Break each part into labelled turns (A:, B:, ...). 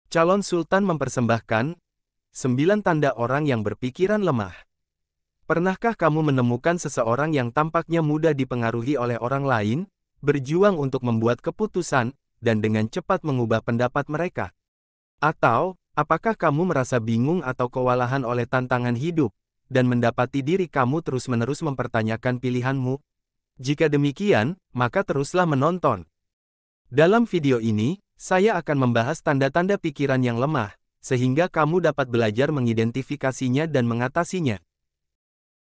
A: Calon Sultan mempersembahkan 9 tanda orang yang berpikiran lemah. Pernahkah kamu menemukan seseorang yang tampaknya mudah dipengaruhi oleh orang lain, berjuang untuk membuat keputusan, dan dengan cepat mengubah pendapat mereka? Atau, apakah kamu merasa bingung atau kewalahan oleh tantangan hidup, dan mendapati diri kamu terus-menerus mempertanyakan pilihanmu? Jika demikian, maka teruslah menonton. Dalam video ini, saya akan membahas tanda-tanda pikiran yang lemah, sehingga kamu dapat belajar mengidentifikasinya dan mengatasinya.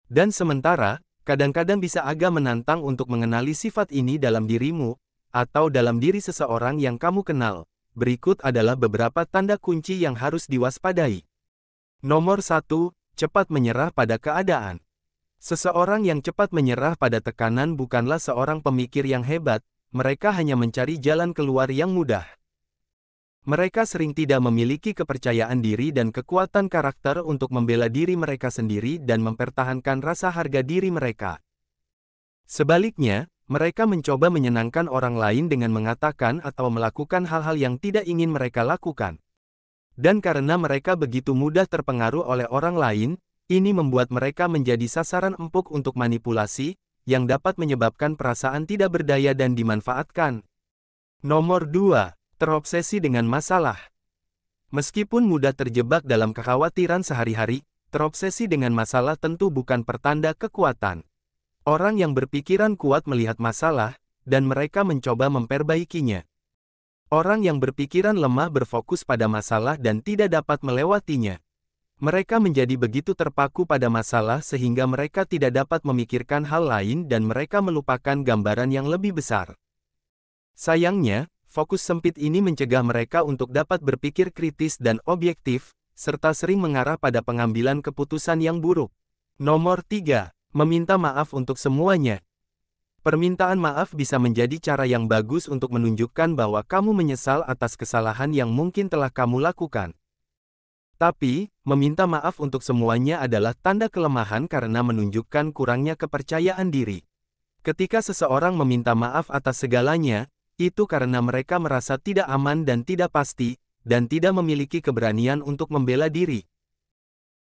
A: Dan sementara, kadang-kadang bisa agak menantang untuk mengenali sifat ini dalam dirimu, atau dalam diri seseorang yang kamu kenal. Berikut adalah beberapa tanda kunci yang harus diwaspadai. Nomor 1, cepat menyerah pada keadaan. Seseorang yang cepat menyerah pada tekanan bukanlah seorang pemikir yang hebat, mereka hanya mencari jalan keluar yang mudah. Mereka sering tidak memiliki kepercayaan diri dan kekuatan karakter untuk membela diri mereka sendiri dan mempertahankan rasa harga diri mereka. Sebaliknya, mereka mencoba menyenangkan orang lain dengan mengatakan atau melakukan hal-hal yang tidak ingin mereka lakukan. Dan karena mereka begitu mudah terpengaruh oleh orang lain, ini membuat mereka menjadi sasaran empuk untuk manipulasi, yang dapat menyebabkan perasaan tidak berdaya dan dimanfaatkan. Nomor 2. Terobsesi dengan masalah. Meskipun mudah terjebak dalam kekhawatiran sehari-hari, terobsesi dengan masalah tentu bukan pertanda kekuatan. Orang yang berpikiran kuat melihat masalah, dan mereka mencoba memperbaikinya. Orang yang berpikiran lemah berfokus pada masalah dan tidak dapat melewatinya. Mereka menjadi begitu terpaku pada masalah sehingga mereka tidak dapat memikirkan hal lain dan mereka melupakan gambaran yang lebih besar. Sayangnya, fokus sempit ini mencegah mereka untuk dapat berpikir kritis dan objektif, serta sering mengarah pada pengambilan keputusan yang buruk. Nomor 3. Meminta maaf untuk semuanya. Permintaan maaf bisa menjadi cara yang bagus untuk menunjukkan bahwa kamu menyesal atas kesalahan yang mungkin telah kamu lakukan. Tapi, meminta maaf untuk semuanya adalah tanda kelemahan karena menunjukkan kurangnya kepercayaan diri. Ketika seseorang meminta maaf atas segalanya, itu karena mereka merasa tidak aman dan tidak pasti, dan tidak memiliki keberanian untuk membela diri.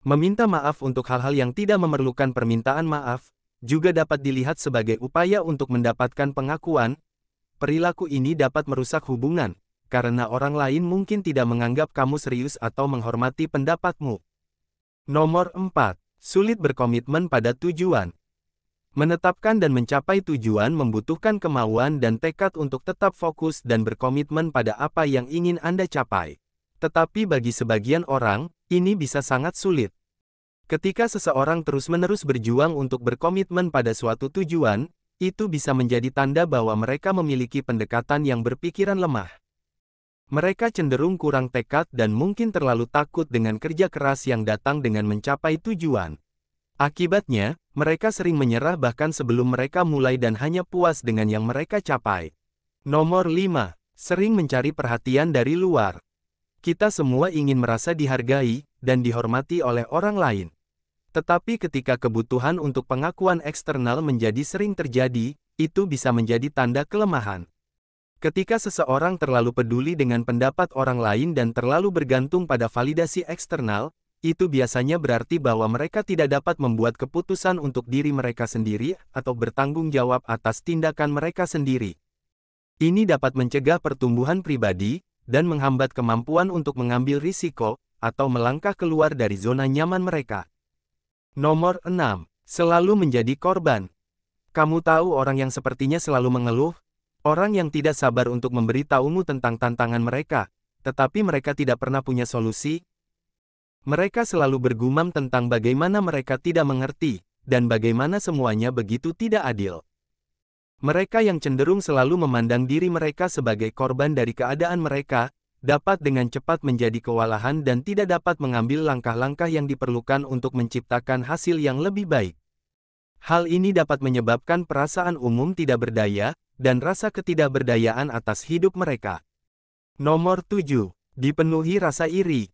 A: Meminta maaf untuk hal-hal yang tidak memerlukan permintaan maaf, juga dapat dilihat sebagai upaya untuk mendapatkan pengakuan. Perilaku ini dapat merusak hubungan, karena orang lain mungkin tidak menganggap kamu serius atau menghormati pendapatmu. Nomor 4. Sulit berkomitmen pada tujuan. Menetapkan dan mencapai tujuan membutuhkan kemauan dan tekad untuk tetap fokus dan berkomitmen pada apa yang ingin Anda capai. Tetapi bagi sebagian orang, ini bisa sangat sulit. Ketika seseorang terus-menerus berjuang untuk berkomitmen pada suatu tujuan, itu bisa menjadi tanda bahwa mereka memiliki pendekatan yang berpikiran lemah. Mereka cenderung kurang tekad dan mungkin terlalu takut dengan kerja keras yang datang dengan mencapai tujuan. Akibatnya, mereka sering menyerah bahkan sebelum mereka mulai dan hanya puas dengan yang mereka capai. Nomor 5. Sering mencari perhatian dari luar. Kita semua ingin merasa dihargai dan dihormati oleh orang lain. Tetapi ketika kebutuhan untuk pengakuan eksternal menjadi sering terjadi, itu bisa menjadi tanda kelemahan. Ketika seseorang terlalu peduli dengan pendapat orang lain dan terlalu bergantung pada validasi eksternal, itu biasanya berarti bahwa mereka tidak dapat membuat keputusan untuk diri mereka sendiri atau bertanggung jawab atas tindakan mereka sendiri. Ini dapat mencegah pertumbuhan pribadi dan menghambat kemampuan untuk mengambil risiko atau melangkah keluar dari zona nyaman mereka. Nomor 6. Selalu menjadi korban. Kamu tahu orang yang sepertinya selalu mengeluh? Orang yang tidak sabar untuk memberitahumu tentang tantangan mereka, tetapi mereka tidak pernah punya solusi. Mereka selalu bergumam tentang bagaimana mereka tidak mengerti, dan bagaimana semuanya begitu tidak adil. Mereka yang cenderung selalu memandang diri mereka sebagai korban dari keadaan mereka, dapat dengan cepat menjadi kewalahan dan tidak dapat mengambil langkah-langkah yang diperlukan untuk menciptakan hasil yang lebih baik. Hal ini dapat menyebabkan perasaan umum tidak berdaya, dan rasa ketidakberdayaan atas hidup mereka. Nomor 7. Dipenuhi rasa iri.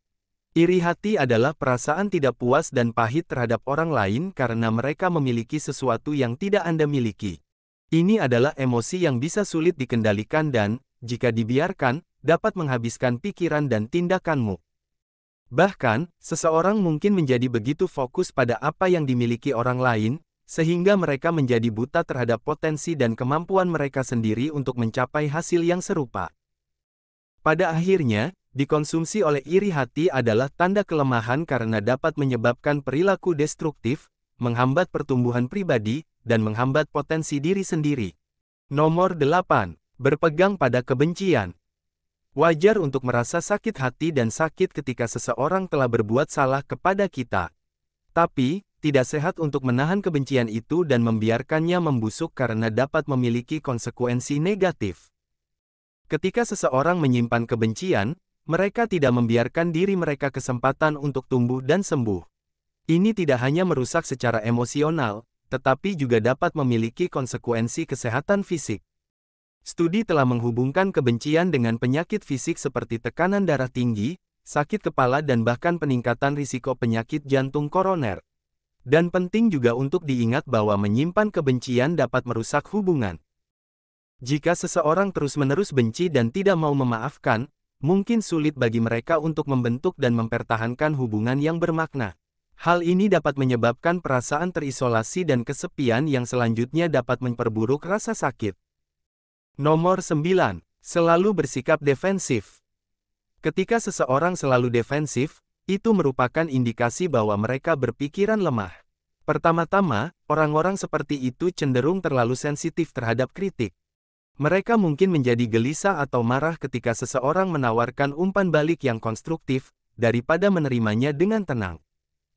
A: Iri hati adalah perasaan tidak puas dan pahit terhadap orang lain karena mereka memiliki sesuatu yang tidak Anda miliki. Ini adalah emosi yang bisa sulit dikendalikan dan, jika dibiarkan, dapat menghabiskan pikiran dan tindakanmu. Bahkan, seseorang mungkin menjadi begitu fokus pada apa yang dimiliki orang lain, sehingga mereka menjadi buta terhadap potensi dan kemampuan mereka sendiri untuk mencapai hasil yang serupa. Pada akhirnya, dikonsumsi oleh iri hati adalah tanda kelemahan karena dapat menyebabkan perilaku destruktif, menghambat pertumbuhan pribadi, dan menghambat potensi diri sendiri. Nomor 8. Berpegang pada kebencian. Wajar untuk merasa sakit hati dan sakit ketika seseorang telah berbuat salah kepada kita. Tapi, tidak sehat untuk menahan kebencian itu dan membiarkannya membusuk karena dapat memiliki konsekuensi negatif. Ketika seseorang menyimpan kebencian, mereka tidak membiarkan diri mereka kesempatan untuk tumbuh dan sembuh. Ini tidak hanya merusak secara emosional, tetapi juga dapat memiliki konsekuensi kesehatan fisik. Studi telah menghubungkan kebencian dengan penyakit fisik seperti tekanan darah tinggi, sakit kepala dan bahkan peningkatan risiko penyakit jantung koroner. Dan penting juga untuk diingat bahwa menyimpan kebencian dapat merusak hubungan. Jika seseorang terus-menerus benci dan tidak mau memaafkan, mungkin sulit bagi mereka untuk membentuk dan mempertahankan hubungan yang bermakna. Hal ini dapat menyebabkan perasaan terisolasi dan kesepian yang selanjutnya dapat memperburuk rasa sakit. Nomor 9. Selalu bersikap defensif. Ketika seseorang selalu defensif, itu merupakan indikasi bahwa mereka berpikiran lemah. Pertama-tama, orang-orang seperti itu cenderung terlalu sensitif terhadap kritik. Mereka mungkin menjadi gelisah atau marah ketika seseorang menawarkan umpan balik yang konstruktif, daripada menerimanya dengan tenang.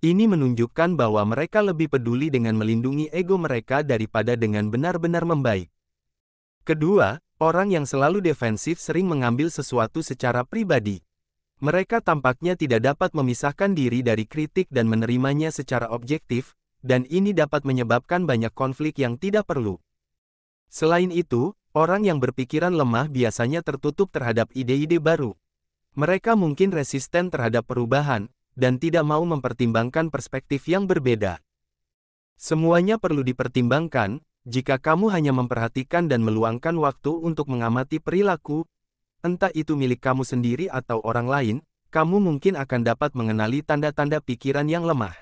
A: Ini menunjukkan bahwa mereka lebih peduli dengan melindungi ego mereka daripada dengan benar-benar membaik. Kedua, orang yang selalu defensif sering mengambil sesuatu secara pribadi. Mereka tampaknya tidak dapat memisahkan diri dari kritik dan menerimanya secara objektif, dan ini dapat menyebabkan banyak konflik yang tidak perlu. Selain itu, orang yang berpikiran lemah biasanya tertutup terhadap ide-ide baru. Mereka mungkin resisten terhadap perubahan, dan tidak mau mempertimbangkan perspektif yang berbeda. Semuanya perlu dipertimbangkan. Jika kamu hanya memperhatikan dan meluangkan waktu untuk mengamati perilaku, entah itu milik kamu sendiri atau orang lain, kamu mungkin akan dapat mengenali tanda-tanda pikiran yang lemah.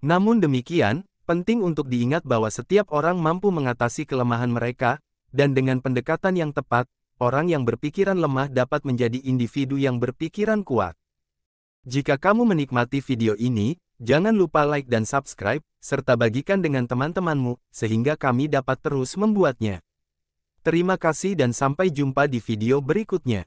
A: Namun demikian, penting untuk diingat bahwa setiap orang mampu mengatasi kelemahan mereka, dan dengan pendekatan yang tepat, orang yang berpikiran lemah dapat menjadi individu yang berpikiran kuat. Jika kamu menikmati video ini, jangan lupa like dan subscribe, serta bagikan dengan teman-temanmu, sehingga kami dapat terus membuatnya. Terima kasih dan sampai jumpa di video berikutnya.